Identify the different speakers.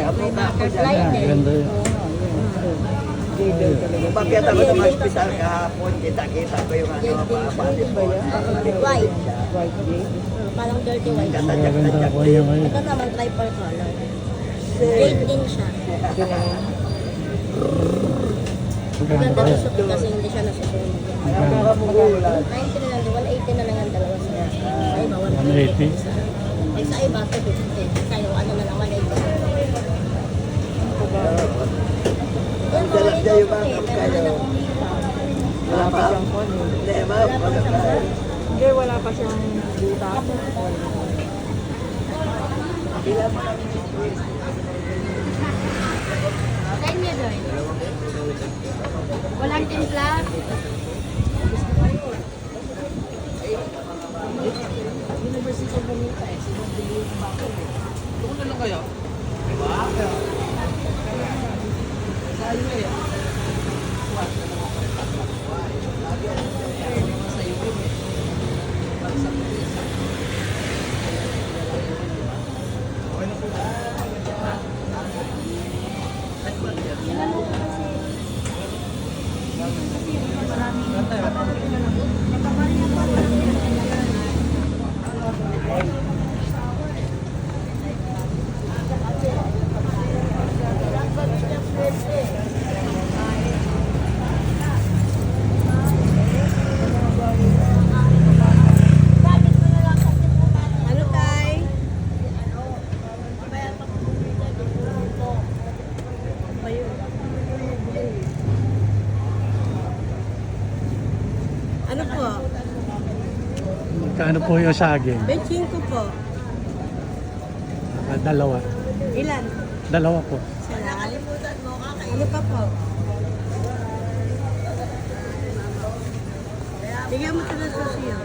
Speaker 1: May
Speaker 2: butterfly
Speaker 3: Ah,
Speaker 2: din.
Speaker 3: ganda yun.
Speaker 1: Bakit ako sa mga special kahapon, kita-kita ko yung ano, papalit ko.
Speaker 2: White.
Speaker 4: White day.
Speaker 2: Parang dirty white.
Speaker 3: Maganda po niya ngayon.
Speaker 2: Ito naman tricolor. Jade din siya. Maganda
Speaker 3: Maganda
Speaker 2: rin
Speaker 3: yan.
Speaker 2: siya kasi hindi siya nasusunod.
Speaker 1: Nakakamugulan.
Speaker 2: 90 na lang, 180 na lang ang dalawa siya. Sa iba,
Speaker 3: 180.
Speaker 2: Ay, sa iba, 250. Tayo, ano na lang, 180. Yan, mga
Speaker 1: Dalag na yung mga
Speaker 2: ito,
Speaker 1: kayo. Wala pa. Hindi, ma'am. Wala pa.
Speaker 4: Hindi, wala pa siyang butas.
Speaker 1: Ilan mo lang.
Speaker 2: Saan niya doon? Walang timpla? Ano tay? Ano po?
Speaker 3: Magkano po yung saging?
Speaker 2: 25 po.
Speaker 3: Dalawa.
Speaker 2: Ilan?
Speaker 3: Dalawa po.
Speaker 2: Nakalimutan mo ka kayo. Ano pa po? Bigyan mo ito ng sosiyo.